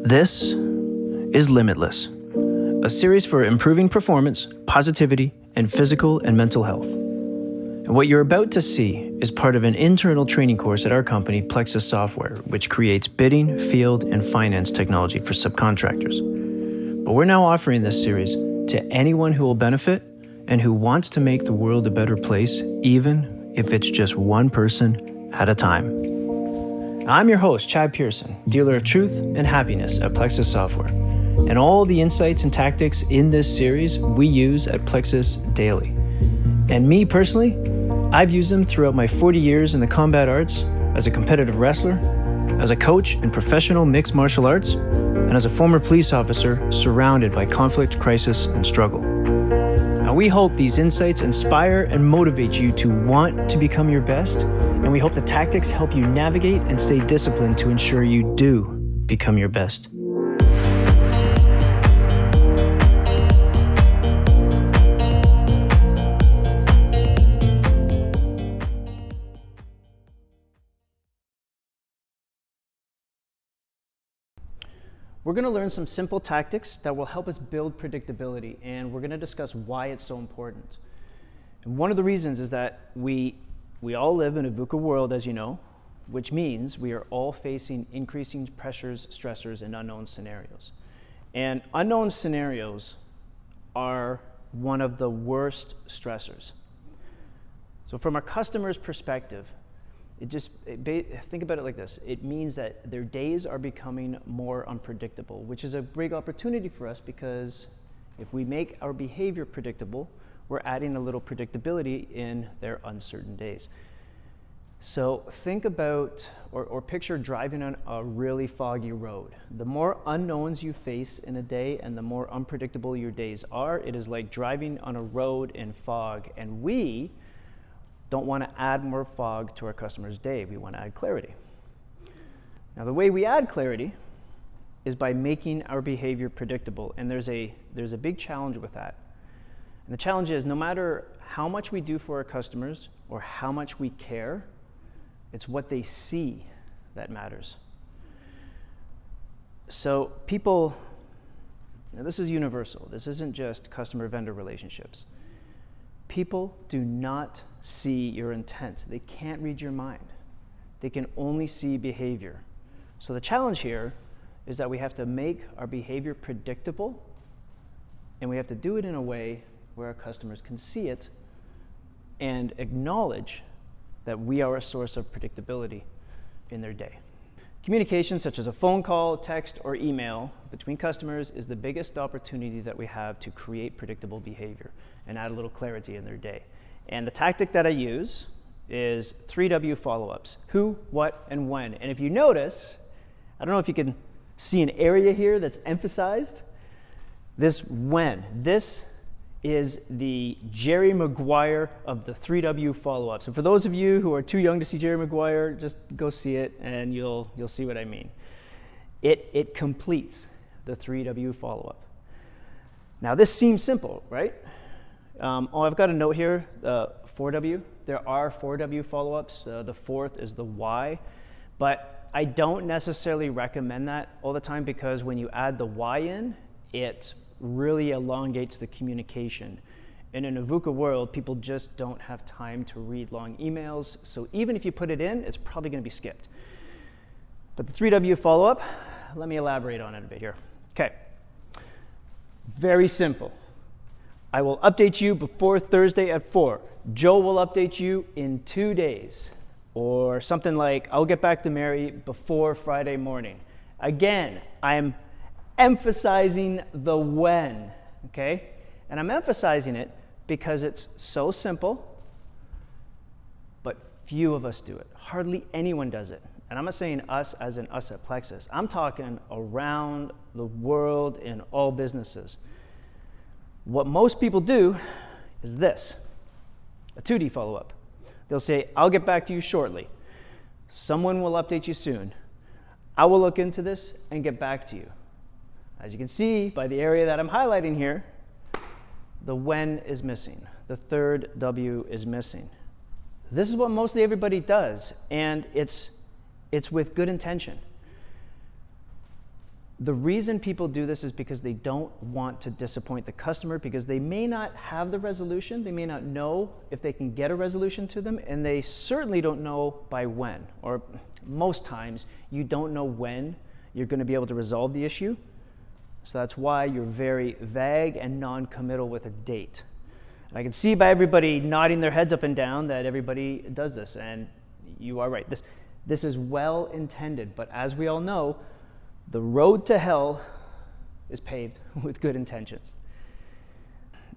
This is Limitless, a series for improving performance, positivity, and physical and mental health. And what you're about to see is part of an internal training course at our company, Plexxis Software, which creates bidding, field, and finance technology for subcontractors. But we're now offering this series to anyone who will benefit and who wants to make the world a better place, even if it's just one person at a time. I'm your host, Chad Pearson, dealer of truth and happiness at Plexxis Software. And all the insights and tactics in this series we use at Plexxis daily. And me personally, I've used them throughout my 40 years in the combat arts, as a competitive wrestler, as a coach in professional mixed martial arts, and as a former police officer surrounded by conflict, crisis, and struggle. Now, we hope these insights inspire and motivate you to want to become your best, and we hope the tactics help you navigate and stay disciplined to ensure you do become your best. We're going to learn some simple tactics that will help us build predictability, and we're going to discuss why it's so important. And one of the reasons is that we all live in a VUCA world, as you know, which means we are all facing increasing pressures, stressors, and unknown scenarios. And unknown scenarios are one of the worst stressors. So from our customer's perspective, think about it like this. It means that their days are becoming more unpredictable, which is a big opportunity for us, because if we make our behavior predictable, we're adding a little predictability in their uncertain days. So think about or picture driving on a really foggy road. The more unknowns you face in a day and the more unpredictable your days are, it is like driving on a road in fog. And we don't want to add more fog to our customer's day. We want to add clarity. Now, the way we add clarity is by making our behavior predictable. And there's a big challenge with that. And the challenge is, no matter how much we do for our customers or how much we care, it's what they see that matters. So people, now this is universal. This isn't just customer-vendor relationships. People do not see your intent. They can't read your mind. They can only see behavior. So the challenge here is that we have to make our behavior predictable, and we have to do it in a way where our customers can see it and acknowledge that we are a source of predictability in their day. Communication such as a phone call, text, or email between customers is the biggest opportunity that we have to create predictable behavior and add a little clarity in their day. And the tactic that I use is 3W follow-ups: who, what, and when. And if you notice, I don't know if you can see an area here that's emphasized. This when. This is the Jerry Maguire of the 3W follow-ups. And for those of you who are too young to see Jerry Maguire, just go see it and you'll see what I mean. It completes the 3W follow-up. Now this seems simple, right? I've got a note here, 4W. There are 4W follow-ups. The fourth is the why. But I don't necessarily recommend that all the time, because when you add the why in, it really elongates the communication. And in a VUCA world, people just don't have time to read long emails. So even if you put it in, it's probably going to be skipped. But the 3W follow-up, let me elaborate on it a bit here. Okay. Very simple. I will update you before Thursday at 4. Joe will update you in 2 days. Or something like, I'll get back to Mary before Friday morning. Again, I'm emphasizing the when, okay? And I'm emphasizing it because it's so simple, but few of us do it. Hardly anyone does it. And I'm not saying us as in us at Plexxis. I'm talking around the world in all businesses. What most people do is this, a 2D follow-up. They'll say, I'll get back to you shortly. Someone will update you soon. I will look into this and get back to you. As you can see by the area that I'm highlighting here, the when is missing. The third W is missing. This is what mostly everybody does, and it's with good intention. The reason people do this is because they don't want to disappoint the customer, because they may not have the resolution, they may not know if they can get a resolution to them, and they certainly don't know by when, or most times you don't know when you're going to be able to resolve the issue. So that's why you're very vague and non-committal with a date. And I can see by everybody nodding their heads up and down that everybody does this, and you are right. This is well intended, but as we all know, the road to hell is paved with good intentions.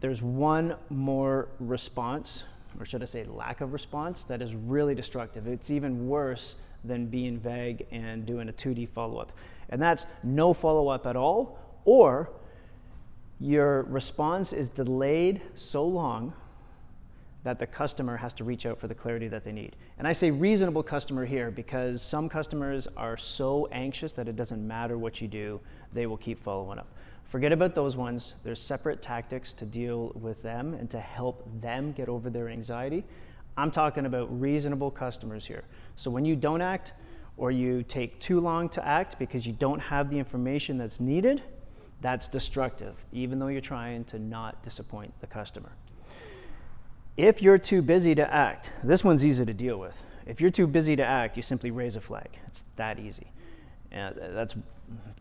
There's one more response, or should I say lack of response, that is really destructive. It's even worse than being vague and doing a 2D follow-up. And that's no follow-up at all, or your response is delayed so long that the customer has to reach out for the clarity that they need. And I say reasonable customer here because some customers are so anxious that it doesn't matter what you do, they will keep following up. Forget about those ones. There's separate tactics to deal with them and to help them get over their anxiety. I'm talking about reasonable customers here. So when you don't act, or you take too long to act because you don't have the information that's needed, that's destructive, even though you're trying to not disappoint the customer. If you're too busy to act, this one's easy to deal with. If you're too busy to act, you simply raise a flag. It's that easy. And that's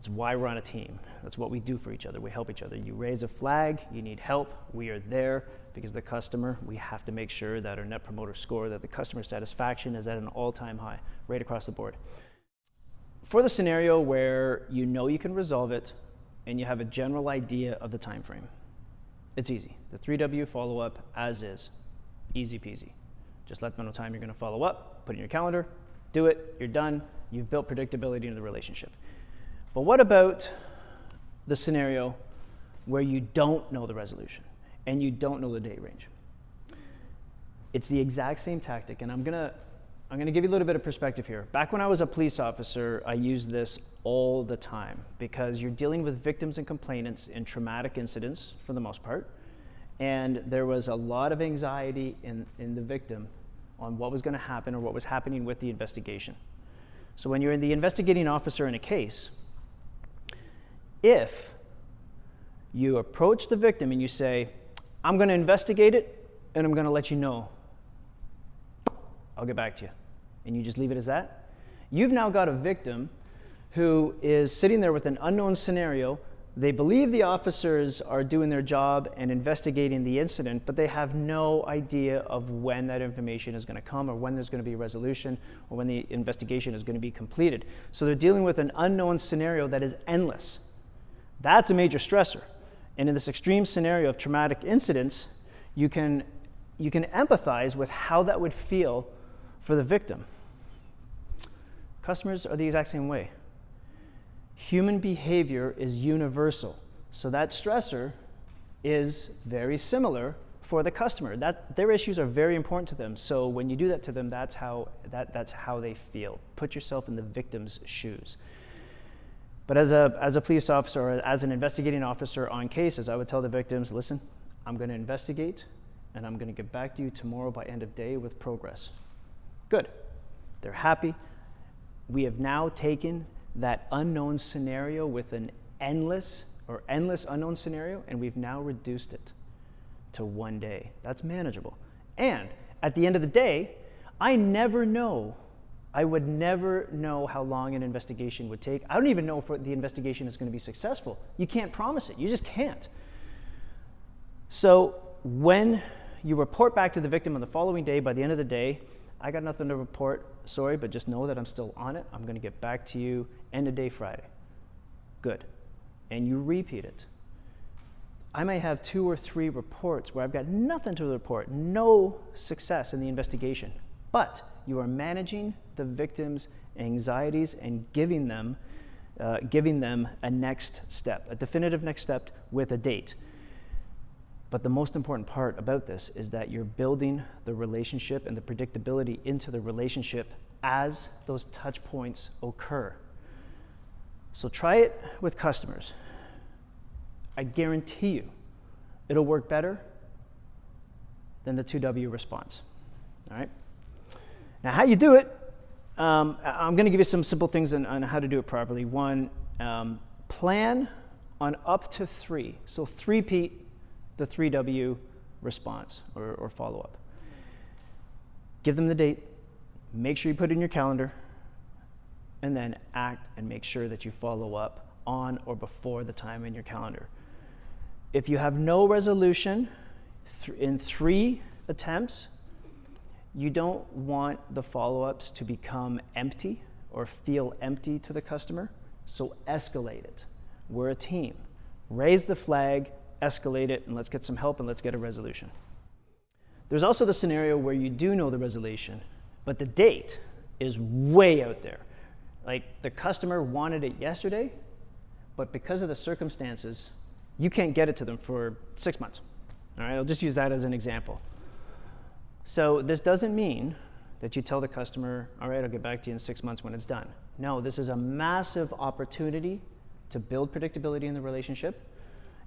why we're on a team. That's what we do for each other. We help each other. You raise a flag, you need help, we are there because the customer, we have to make sure that our net promoter score, that the customer satisfaction is at an all-time high, right across the board. For the scenario where you know you can resolve it and you have a general idea of the time frame, it's easy. The 3W follow-up as is. Easy peasy. Just let them know time you're going to follow up, put it in your calendar, do it, you're done, you've built predictability into the relationship. But what about the scenario where you don't know the resolution and you don't know the date range? It's the exact same tactic, and I'm going to give you a little bit of perspective here. Back when I was a police officer, I used this all the time because you're dealing with victims and complainants in traumatic incidents for the most part. And there was a lot of anxiety in the victim on what was going to happen or what was happening with the investigation. So when you're the investigating officer in a case, if you approach the victim and you say, I'm going to investigate it and I'm going to let you know, I'll get back to you, and you just leave it as that, you've now got a victim who is sitting there with an unknown scenario. They believe the officers are doing their job and investigating the incident, but they have no idea of when that information is going to come or when there's going to be a resolution or when the investigation is going to be completed. So they're dealing with an unknown scenario that is endless. That's a major stressor. And in this extreme scenario of traumatic incidents, you can empathize with how that would feel for the victim. Customers are the exact same way. Human behavior is universal, so that stressor is very similar for the customer. Their issues are very important to them, so when you do that to them, that's how they feel. Put yourself in the victim's shoes. But as a police officer or as an investigating officer on cases, I would tell the victims, listen, I'm going to investigate, and I'm going to get back to you tomorrow by end of day with progress. Good. They're happy. We have now taken that unknown scenario with an endless unknown scenario, and we've now reduced it to 1 day. That's manageable. And at the end of the day, I would never know how long an investigation would take. I don't even know if the investigation is going to be successful. You can't promise it. You just can't. So when you report back to the victim on the following day, by the end of the day, I got nothing to report, sorry, but just know that I'm still on it. I'm going to get back to you end of day Friday. Good. And you repeat it. I may have 2 or 3 reports where I've got nothing to report, no success in the investigation, but you are managing the victim's anxieties and giving them a next step, a definitive next step with a date. But the most important part about this is that you're building the relationship and the predictability into the relationship as those touch points occur. So try it with customers. I guarantee you it'll work better than the 2W response. All right? Now, how you do it, I'm going to give you some simple things on how to do it properly. One, Plan on up to 3. So three-peat the 3W response or follow-up. Give them the date, make sure you put it in your calendar, and then act and make sure that you follow up on or before the time in your calendar. If you have no resolution in 3 attempts, you don't want the follow-ups to become empty or feel empty to the customer, so escalate it. We're a team. Raise the flag, escalate it, and let's get some help and let's get a resolution. There's also the scenario where you do know the resolution, but the date is way out there. Like the customer wanted it yesterday, but because of the circumstances, you can't get it to them for 6 months. All right, I'll just use that as an example. So this doesn't mean that you tell the customer, all right, I'll get back to you in 6 months when it's done. No, this is a massive opportunity to build predictability in the relationship.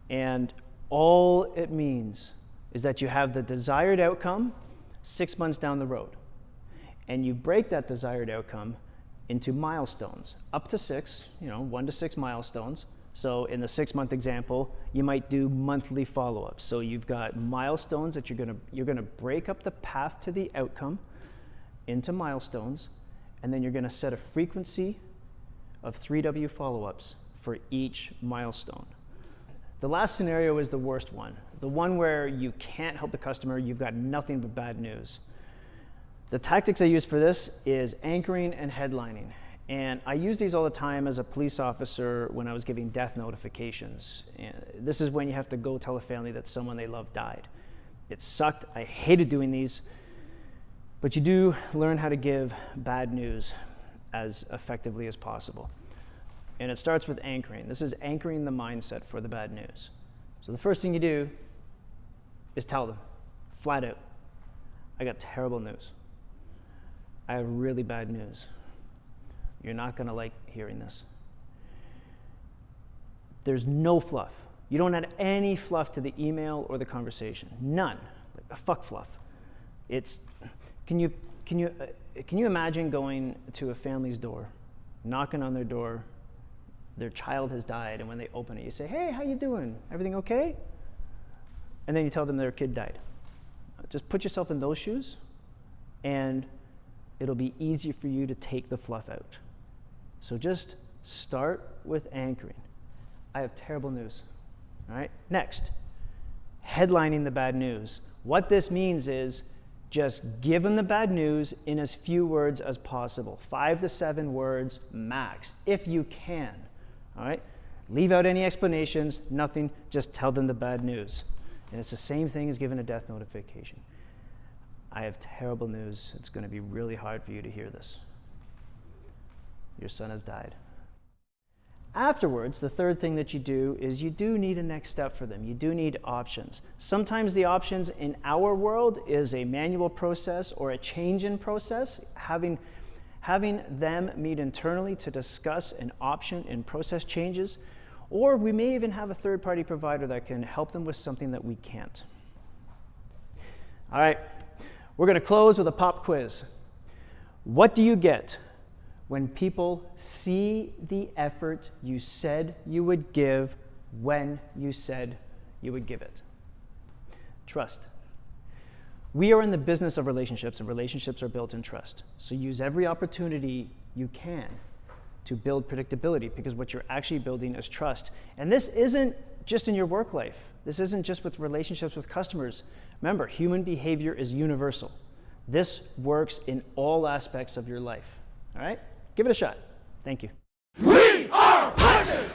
And all it means is that you have the desired outcome 6 months down the road. And you break that desired outcome into milestones, up to 6, 1 to 6 milestones. So in the 6-month example, you might do monthly follow-ups. So you've got milestones that you're gonna break up the path to the outcome into milestones, and then you're gonna set a frequency of 3W follow-ups for each milestone. The last scenario is the worst one, the one where you can't help the customer, you've got nothing but bad news. The tactics I use for this is anchoring and headlining. And I use these all the time as a police officer when I was giving death notifications. And this is when you have to go tell a family that someone they love died. It sucked, I hated doing these, but you do learn how to give bad news as effectively as possible. And it starts with anchoring. This is anchoring the mindset for the bad news. So the first thing you do is tell them, flat out, I got terrible news. I have really bad news. You're not gonna like hearing this. There's no fluff. You don't add any fluff to the email or the conversation. None. Fuck fluff. Can you imagine going to a family's door, knocking on their door, their child has died, and when they open it, you say, hey, how you doing? Everything okay? And then you tell them their kid died. Just put yourself in those shoes, and it'll be easier for you to take the fluff out. So just start with anchoring. I have terrible news. All right, next, headlining the bad news. What this means is just give them the bad news in as few words as possible, 5 to 7 words max, if you can. All right, leave out any explanations, nothing, just tell them the bad news. And it's the same thing as giving a death notification. I have terrible news. It's going to be really hard for you to hear this. Your son has died. Afterwards, the third thing that you do is you do need a next step for them. You do need options. Sometimes the options in our world is a manual process or a change in process, having them meet internally to discuss an option in process changes, or we may even have a third-party provider that can help them with something that we can't. All right. We're going to close with a pop quiz. What do you get when people see the effort you said you would give when you said you would give it? Trust. We are in the business of relationships, and relationships are built in trust. So use every opportunity you can to build predictability, because what you're actually building is trust. And this isn't just in your work life. This isn't just with relationships with customers. Remember, human behavior is universal. This works in all aspects of your life. All right? Give it a shot. Thank you. We are Plexxis!